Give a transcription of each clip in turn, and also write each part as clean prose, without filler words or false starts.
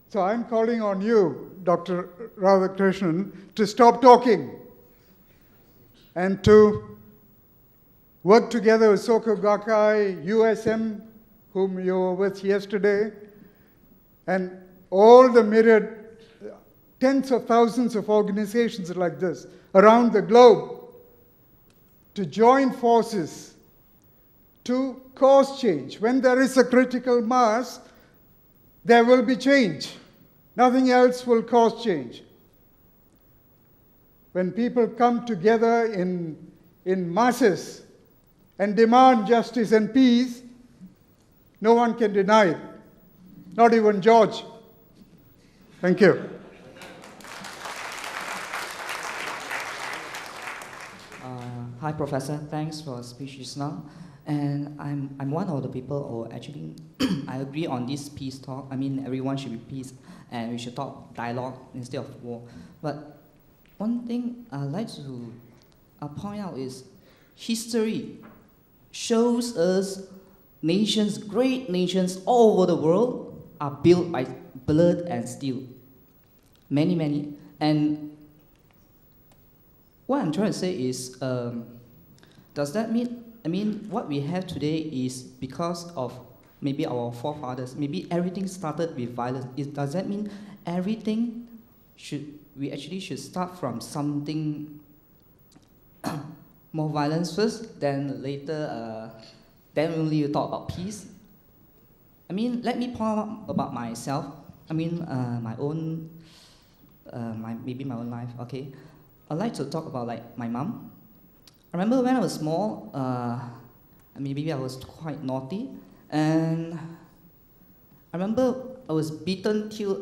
So I'm calling on you, Dr. Radhakrishnan, to stop talking and to work together with Soka Gakkai, USM, whom you were with yesterday, and all the myriad, tens of thousands of organizations like this around the globe to join forces to cause change. When there is a critical mass, there will be change. Nothing else will cause change. When people come together in masses and demand justice and peace, no one can deny it, not even George. Thank you. Hi, Professor. Thanks for speech just now. And I'm one of the people who actually I agree on this peace talk. I mean, everyone should be peace, and we should talk dialogue instead of war. But one thing I'd like to point out is history shows us nations, great nations all over the world are built by blood and steel. Many, many. And what I'm trying to say is, does that mean, what we have today is because of maybe our forefathers, maybe everything started with violence. Does that mean everything we actually should start from something more violence first, then later, then only you talk about peace? Let me point out about myself. My own, maybe my own life, okay? I'd like to talk about like my mom. I remember when I was small, maybe I was quite naughty, and I remember I was beaten till,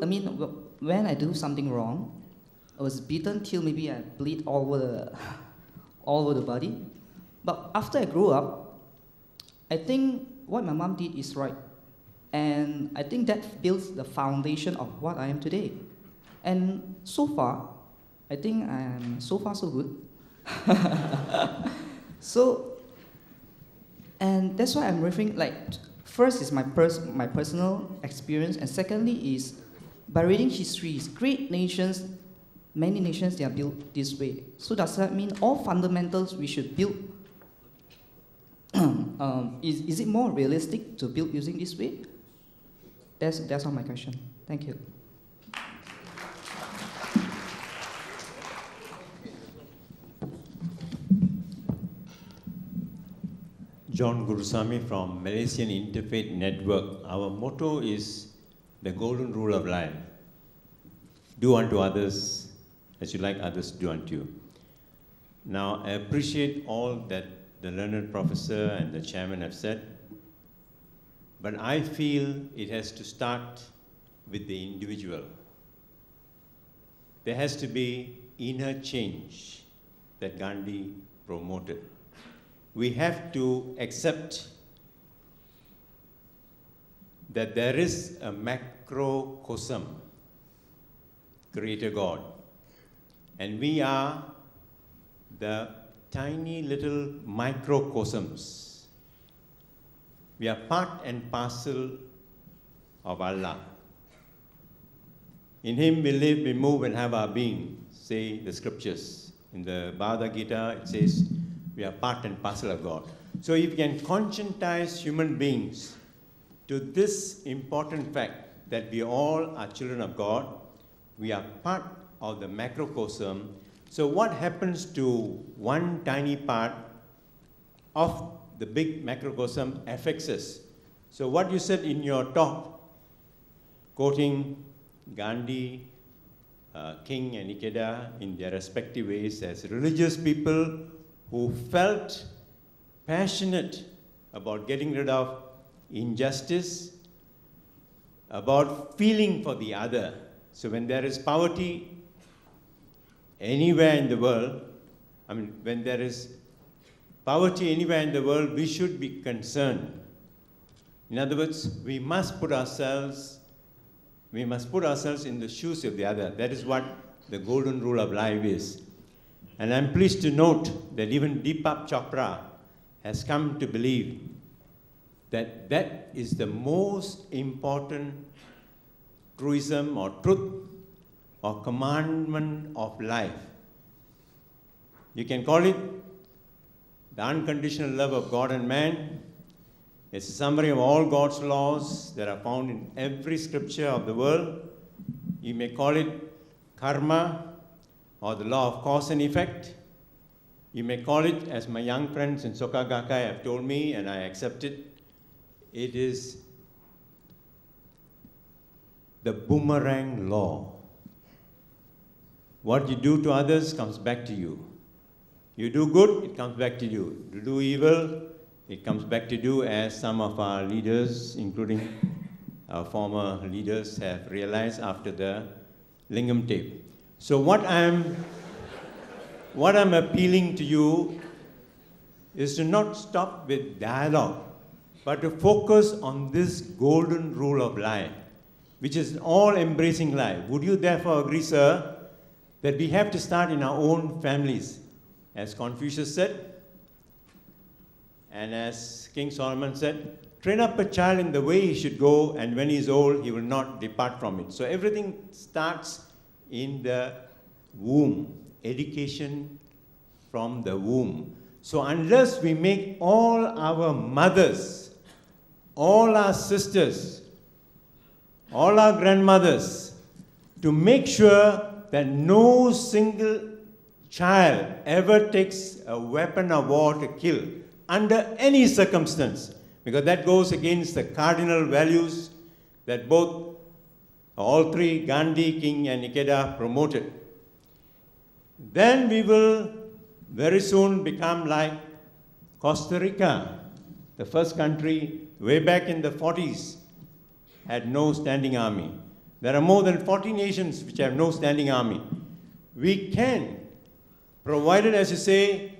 when I do something wrong, I was beaten till maybe I bleed all over the body. But after I grew up, I think what my mom did is right. And I think that builds the foundation of what I am today. And so far, I think I am so far so good. And that's why I'm referring, like, first is my personal experience, and secondly is by reading histories, great nations, many nations, they are built this way. So does that mean all fundamentals we should build, is it more realistic to build using this way? That's all my question. Thank you. John Gurusamy from Malaysian Interfaith Network. Our motto is the golden rule of life. Do unto others as you like others to do unto you. Now, I appreciate all that the learned professor and the chairman have said, but I feel it has to start with the individual. There has to be inner change that Gandhi promoted. We have to accept that there is a macrocosm, Creator God, and we are the tiny little microcosms. We are part and parcel of Allah. In Him we live, we move, and have our being, say the scriptures. In the Bhagavad Gita, it says, we are part and parcel of God. So if you can conscientize human beings to this important fact that we all are children of God, we are part of the macrocosm. So what happens to one tiny part of the big macrocosm affects us. So what you said in your talk, quoting Gandhi, King and Ikeda in their respective ways as religious people who felt passionate about getting rid of injustice, about feeling for the other. So when there is poverty anywhere in the world, when there is poverty anywhere in the world, we should be concerned. In other words, we must put ourselves in the shoes of the other. That is what the golden rule of life is. And I'm pleased to note that even Deepak Chopra has come to believe that that is the most important truism or truth or commandment of life. You can call it the unconditional love of God and man. It's a summary of all God's laws that are found in every scripture of the world. You may call it karma or the law of cause and effect. You may call it, as my young friends in Soka Gakkai have told me, and I accept it, it is the boomerang law. What you do to others comes back to you. You do good, it comes back to you. You do evil, it comes back to you, as some of our leaders, including our former leaders, have realized after the Lingam tape. So what I'm appealing to you is to not stop with dialogue, but to focus on this golden rule of life, which is an all-embracing life. Would you therefore agree, sir, that we have to start in our own families? As Confucius said, and as King Solomon said, train up a child in the way he should go, and when he is old, he will not depart from it. So everything starts in the womb, education from the womb. So unless we make all our mothers, all our sisters, all our grandmothers, to make sure that no single child ever takes a weapon of war to kill under any circumstance, because that goes against the cardinal values that all three, Gandhi, King, and Ikeda, promoted. Then we will very soon become like Costa Rica, the first country way back in the 40s had no standing army. There are more than 40 nations which have no standing army. We can, provided, as you say,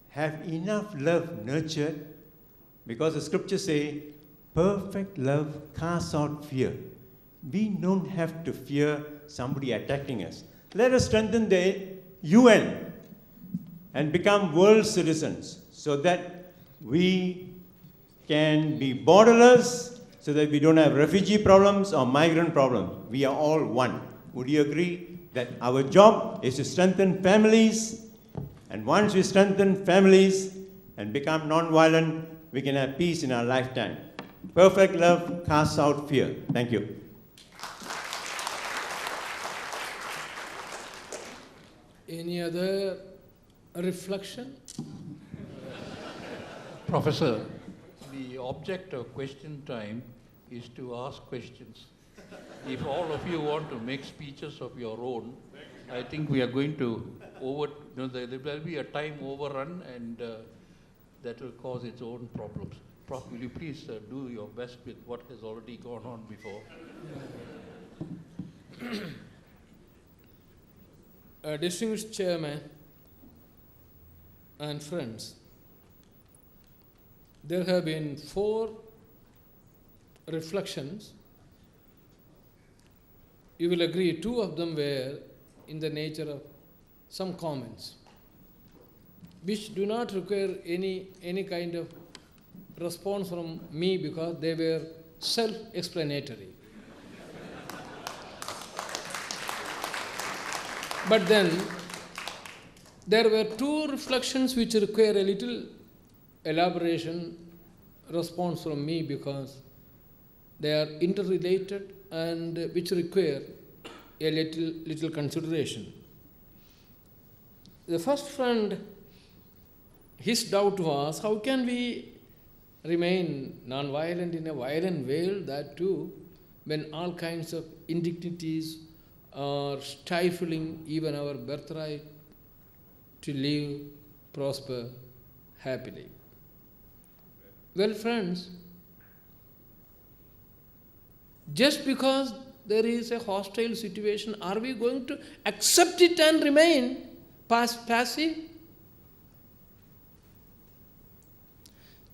have enough love nurtured, because the scriptures say, perfect love casts out fear. We don't have to fear somebody attacking us. Let us strengthen the UN and become world citizens so that we can be borderless, so that we don't have refugee problems or migrant problems. We are all one. Would you agree that our job is to strengthen families? And once we strengthen families and become non-violent, we can have peace in our lifetime. Perfect love casts out fear. Thank you. Any other reflection? Professor, the object of question time is to ask questions. If all of you want to make speeches of your own, I think we are going to there will be a time overrun, and that will cause its own problems. Prof, will you please do your best with what has already gone on before? Distinguished Chairman and friends, there have been 4 reflections. You will agree 2 of them were in the nature of some comments, which do not require any kind of response from me, because they were self-explanatory. But then there were 2 reflections which require a little elaboration response from me, because they are interrelated and which require a little consideration. The first friend, his doubt was, how can we remain non-violent in a violent world, that too, when all kinds of indignities are stifling even our birthright to live, prosper, happily. Well, friends, just because there is a hostile situation, are we going to accept it and remain passive?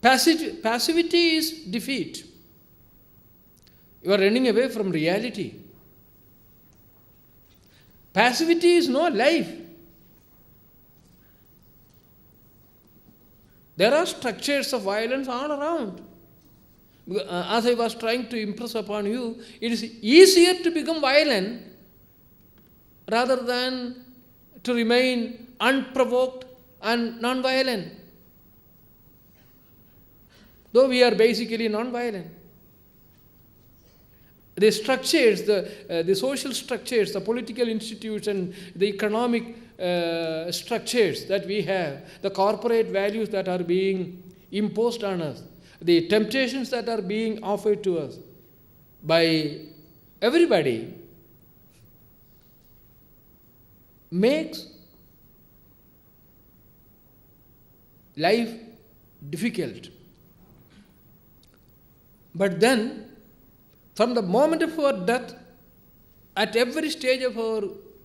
Passivity is defeat. You are running away from reality. Passivity is no life. There are structures of violence all around. As I was trying to impress upon you, it is easier to become violent rather than to remain unprovoked and non-violent. Though we are basically non-violent. The structures, the social structures, the political institutions, the economic structures that we have, the corporate values that are being imposed on us, the temptations that are being offered to us by everybody, makes life difficult. But then, from the moment of our death, at every stage of our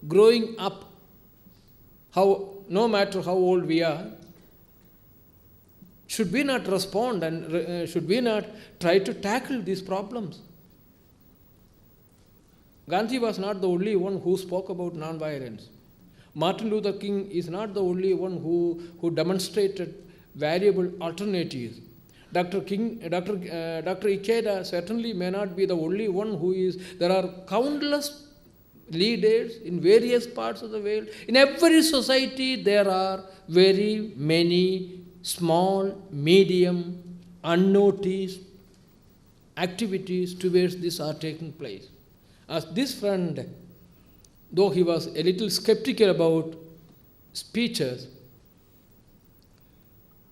growing up, no matter how old we are, should we not respond and should we not try to tackle these problems? Gandhi was not the only one who spoke about non-violence. Martin Luther King is not the only one who demonstrated valuable alternatives. Dr. Ikeda certainly may not be the only one who is. There are countless leaders in various parts of the world. In every society, there are very many small, medium, unnoticed activities towards this are taking place. As this friend, though he was a little skeptical about speeches,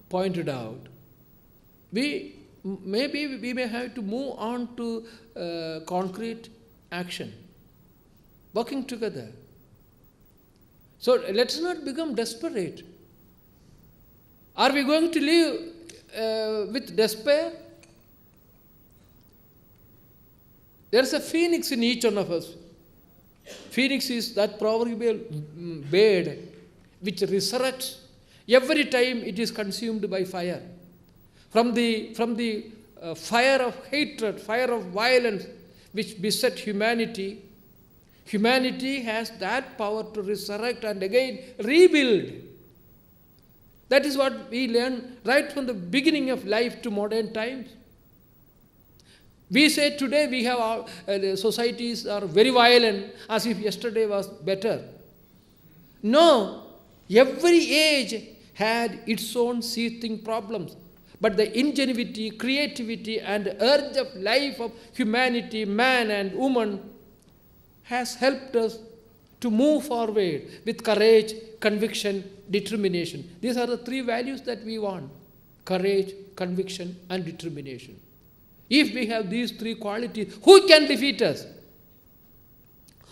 pointed out, we may have to move on to concrete action, working together. So let's not become desperate. Are we going to live with despair? There's a phoenix in each one of us. Phoenix is that proverbial bird which resurrects every time it is consumed by fire. From the fire of hatred, fire of violence which beset humanity, humanity has that power to resurrect and again rebuild. That is what we learn right from the beginning of life to modern times. We say today we have the societies are very violent, as if yesterday was better. No, every age had its own seething problems. But the ingenuity, creativity, and urge of life of humanity, man and woman, has helped us to move forward with courage, conviction, determination. These are the three values that we want: courage, conviction, and determination. If we have these three qualities, who can defeat us?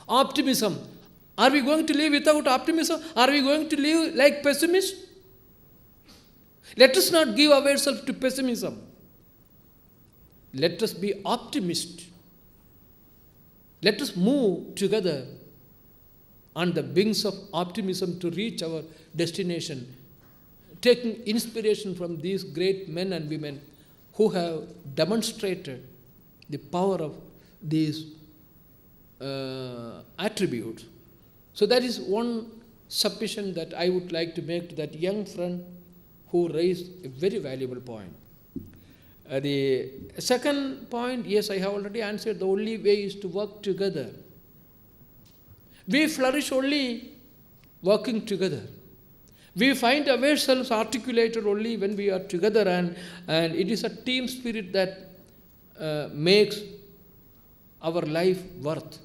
Optimism. Are we going to live without optimism? Are we going to live like pessimists? Let us not give ourselves to pessimism. Let us be optimists. Let us move together on the wings of optimism to reach our destination, taking inspiration from these great men and women who have demonstrated the power of these attributes. So that is one submission that I would like to make to that young friend who raised a very valuable point. The second point, yes, I have already answered. The only way is to work together. We flourish only working together. We find ourselves articulated only when we are together, and it is a team spirit that makes our life worth.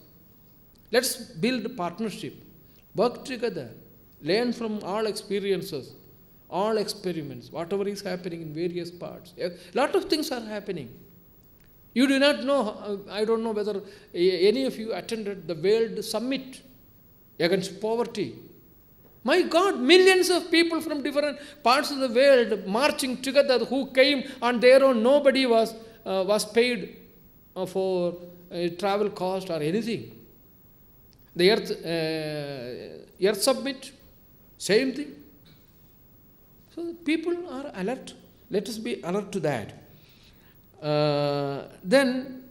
Let's build a partnership, work together, learn from all experiences, all experiments, whatever is happening in various parts. A lot of things are happening. You do not know, I don't know whether any of you attended the World Summit against poverty. My God, millions of people from different parts of the world marching together who came on their own. Nobody was paid for travel cost or anything. The Earth Summit, same thing. So people are alert. Let us be alert to that. Then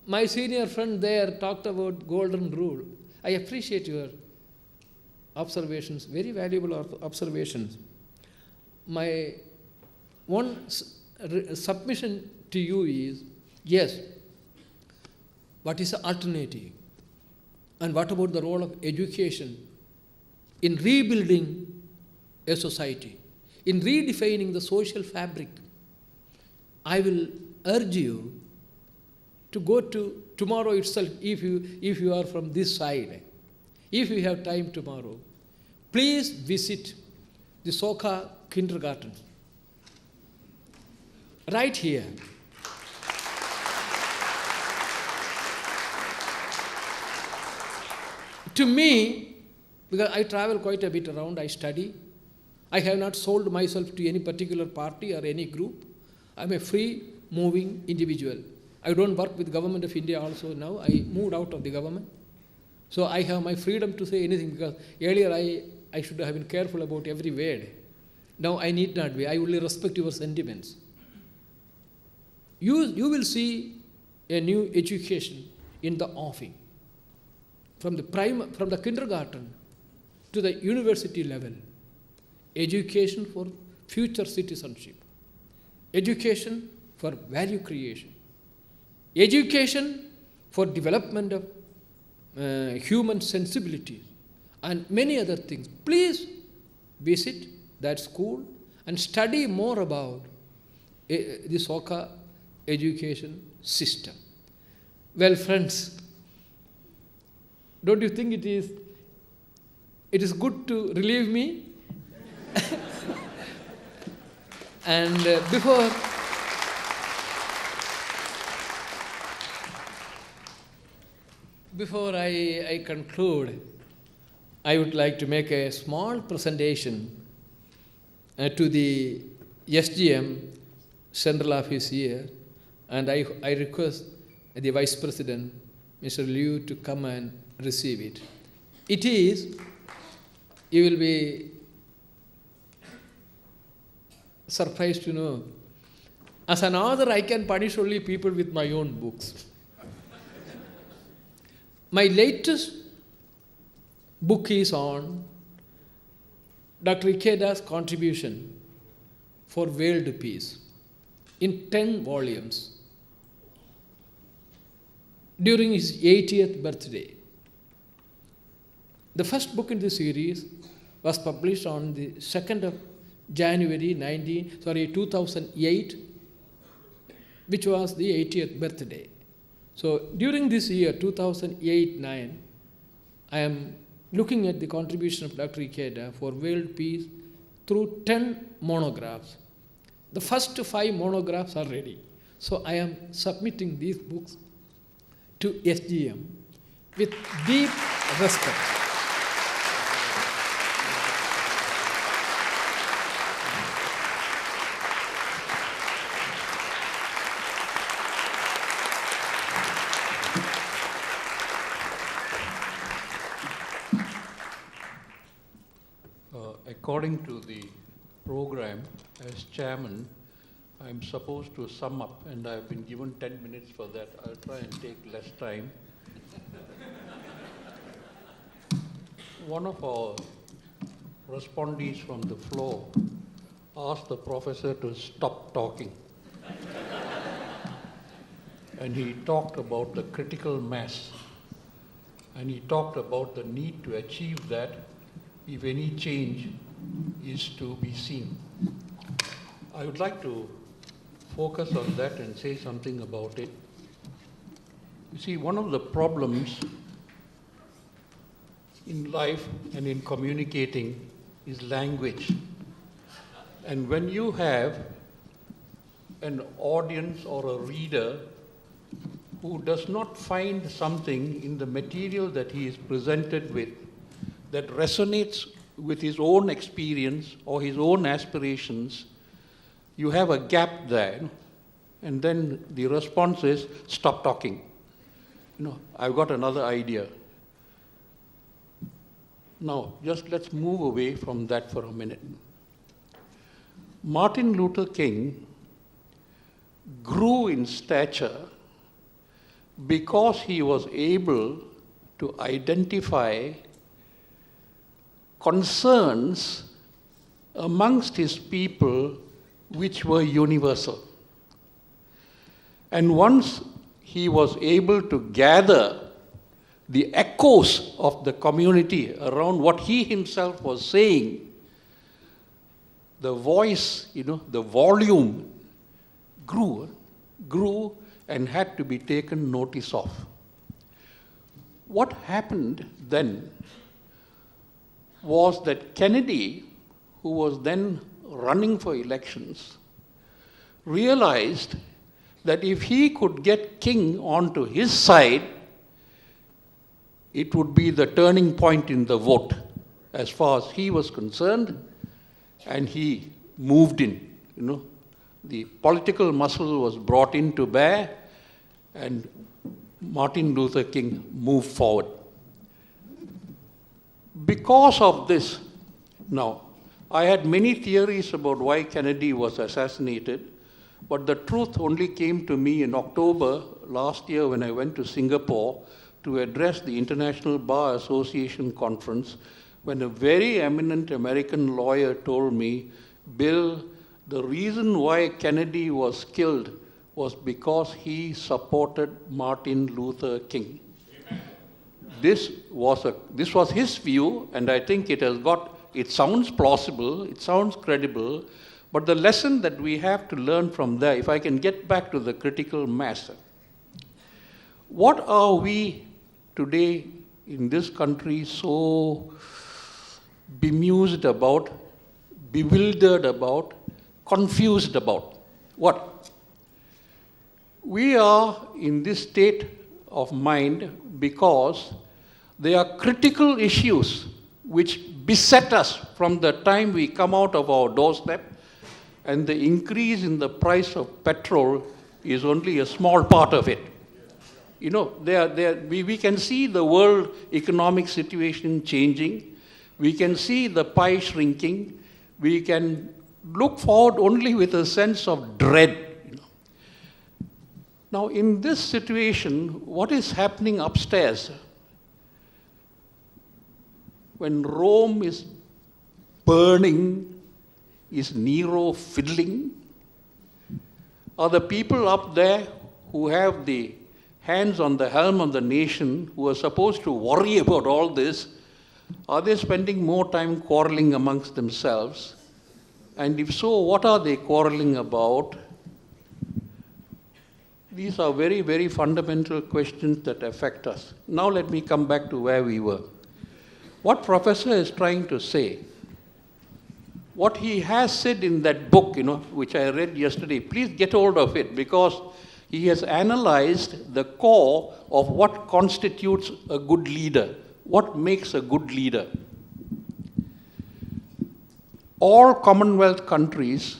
my senior friend there talked about golden rule. I appreciate your observations, very valuable observations. My one submission to you is, yes, what is the alternative? And what about the role of education in rebuilding a society, in redefining the social fabric? I will urge you to go to tomorrow itself, if you are from this side, if you have time tomorrow, please visit the Soka kindergarten right here. To me, because I travel quite a bit around, I study, I have not sold myself to any particular party or any group. I'm a free moving individual. I don't work with government of India also now. I moved out of the government. So I have my freedom to say anything, because earlier I should have been careful about every word. Now I need not be. I only respect your sentiments. You will see a new education in the offing. From the kindergarten to the university level, education for future citizenship, education for value creation, education for development of human sensibilities, and many other things. Please visit that school and study more about the Soka education system. Well, friends, don't you think it is good to relieve me? And before I conclude, I would like to make a small presentation to the SGM Central Office here, and I request the Vice President, Mr. Liu, to come and receive it. It is, you will be surprised to know, as an author I can punish only people with my own books. My latest book is on Dr. Ikeda's contribution for world peace in 10 volumes during his 80th birthday. The first book in the series was published on the 2nd of January 2008, which was the 80th birthday. So during this year, 2008-9, I am looking at the contribution of Dr. Ikeda for world peace through 10 monographs. The first 5 monographs are ready. So I am submitting these books to SGM with deep respect. According to the program, as chairman, I'm supposed to sum up, and I've been given 10 minutes for that. I'll try and take less time. One of our respondees from the floor asked the professor to stop talking. And he talked about the critical mass. And he talked about the need to achieve that if any change is to be seen. I would like to focus on that and say something about it. You see, one of the problems in life and in communicating is language. And when you have an audience or a reader who does not find something in the material that he is presented with that resonates with his own experience or his own aspirations, you have a gap there, and then the response is, stop talking. I've got another idea. Now, just let's move away from that for a minute. Martin Luther King grew in stature because he was able to identify concerns amongst his people which were universal. And once he was able to gather the echoes of the community around what he himself was saying, the voice, the volume grew and had to be taken notice of. What happened then was that Kennedy, who was then running for elections, realized that if he could get King onto his side, it would be the turning point in the vote as far as he was concerned, and he moved in. The political muscle was brought in to bear, and Martin Luther King moved forward. Because of this, now, I had many theories about why Kennedy was assassinated, but the truth only came to me in October last year when I went to Singapore to address the International Bar Association conference, when a very eminent American lawyer told me, Bill, the reason why Kennedy was killed was because he supported Martin Luther King. This was his view, and I think it sounds plausible, it sounds credible, but the lesson that we have to learn from there, if I can get back to the critical mass, what are we today in this country so bemused about, bewildered about, confused about? What? We are in this state of mind because there are critical issues which beset us from the time we come out of our doorstep, and the increase in the price of petrol is only a small part of it. We can see the world economic situation changing. We can see the pie shrinking. We can look forward only with a sense of dread. Now, in this situation, what is happening upstairs? When Rome is burning, is Nero fiddling? Are the people up there who have the hands on the helm of the nation, who are supposed to worry about all this, are they spending more time quarreling amongst themselves? And if so, what are they quarreling about? These are very, very fundamental questions that affect us. Now let me come back to where we were. What Professor is trying to say, what he has said in that book, which I read yesterday, please get hold of it, because he has analyzed the core of what constitutes a good leader, what makes a good leader. All Commonwealth countries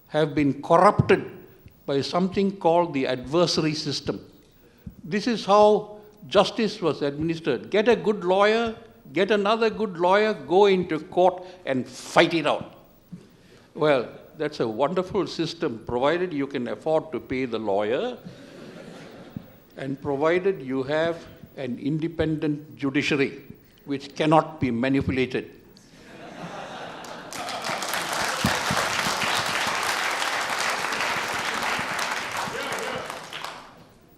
have been corrupted by something called the adversary system. This is how justice was administered. Get a good lawyer, get another good lawyer, go into court and fight it out. Well, that's a wonderful system, provided you can afford to pay the lawyer and provided you have an independent judiciary which cannot be manipulated.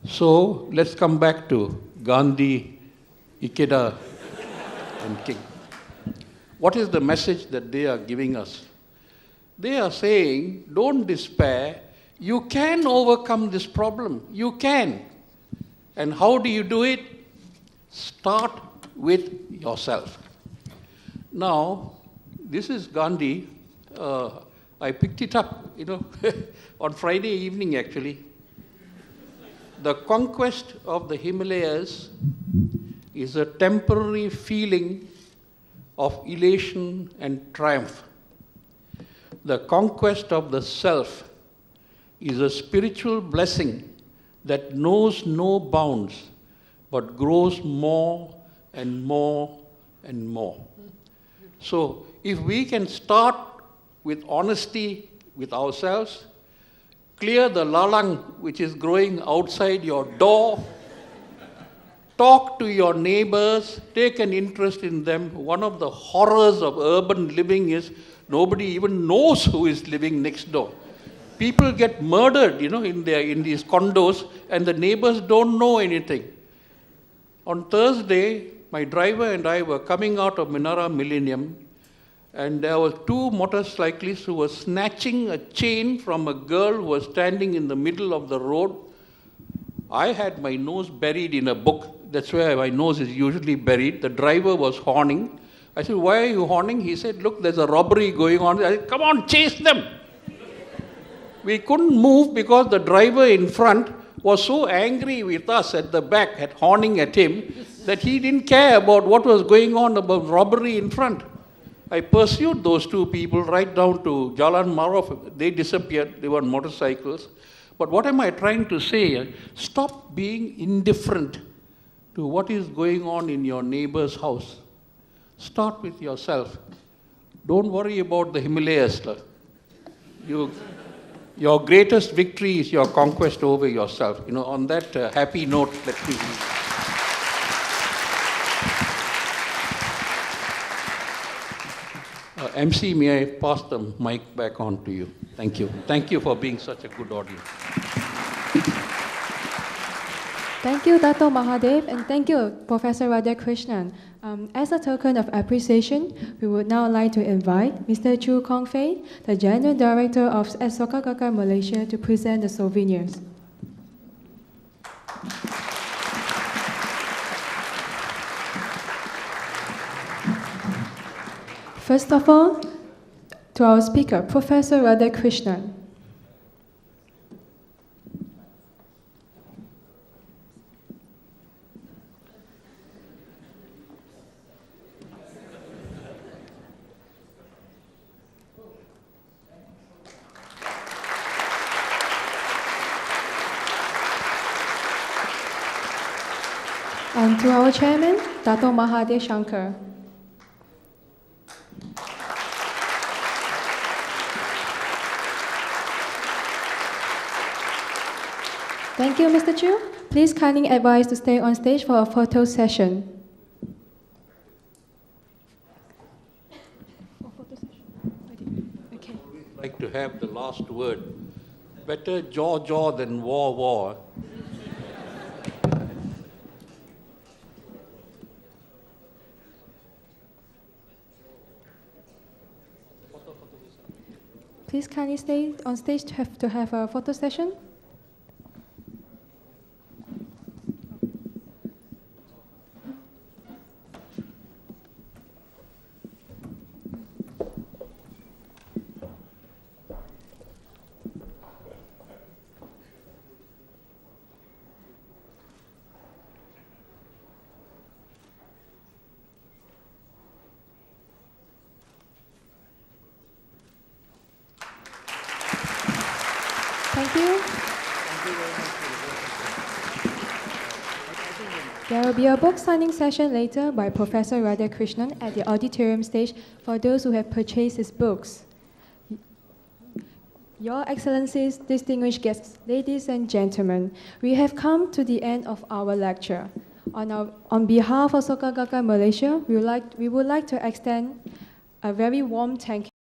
So let's come back to Gandhi, Ikeda, and King. What is the message that they are giving us? They are saying, don't despair. You can overcome this problem. You can. And how do you do it? Start with yourself. Now, this is Gandhi. I picked it up, on Friday evening, actually. The conquest of the Himalayas is a temporary feeling of elation and triumph. The conquest of the self is a spiritual blessing that knows no bounds, but grows more and more and more. So if we can start with honesty with ourselves, clear the lalang which is growing outside your door, talk to your neighbors, take an interest in them. One of the horrors of urban living is nobody even knows who is living next door. People get murdered, in these condos, and the neighbors don't know anything. On Thursday, my driver and I were coming out of Minara Millennium, and there were two motorcyclists who were snatching a chain from a girl who was standing in the middle of the road. I had my nose buried in a book. That's where my nose is usually buried. The driver was horning. I said, "Why are you horning?" He said, "Look, there's a robbery going on." I said, "Come on, chase them." We couldn't move because the driver in front was so angry with us at the back, at horning at him, that he didn't care about what was going on about robbery in front. I pursued those two people right down to Jalan Maruf. They disappeared. They were on motorcycles. But what am I trying to say? Stop being indifferent to what is going on in your neighbor's house. Start with yourself. Don't worry about the Himalayas. Your greatest victory is your conquest over yourself. On that happy note, let me... MC, may I pass the mic back on to you? Thank you. Thank you for being such a good audience. Thank you, Dato Mahadev, and thank you, Professor Radhakrishnan. As a token of appreciation, we would now like to invite Mr. Chu Kong Fei, the General Director of Soka Gakkai Malaysia, to present the souvenirs. First of all, to our speaker, Professor Radhakrishnan. And to our chairman, Dato Mahathir Shankar. Thank you, Mr. Chu. Please kindly advise to stay on stage for a photo session. Okay. I'd like to have the last word. Better jaw than war. Please kindly stay on stage to have a photo session. Thank you. There will be a book signing session later by Professor Radhakrishnan at the auditorium stage for those who have purchased his books. Your Excellencies, distinguished guests, ladies and gentlemen, we have come to the end of our lecture. On behalf of Soka Gakkai Malaysia, we would like to extend a very warm thank you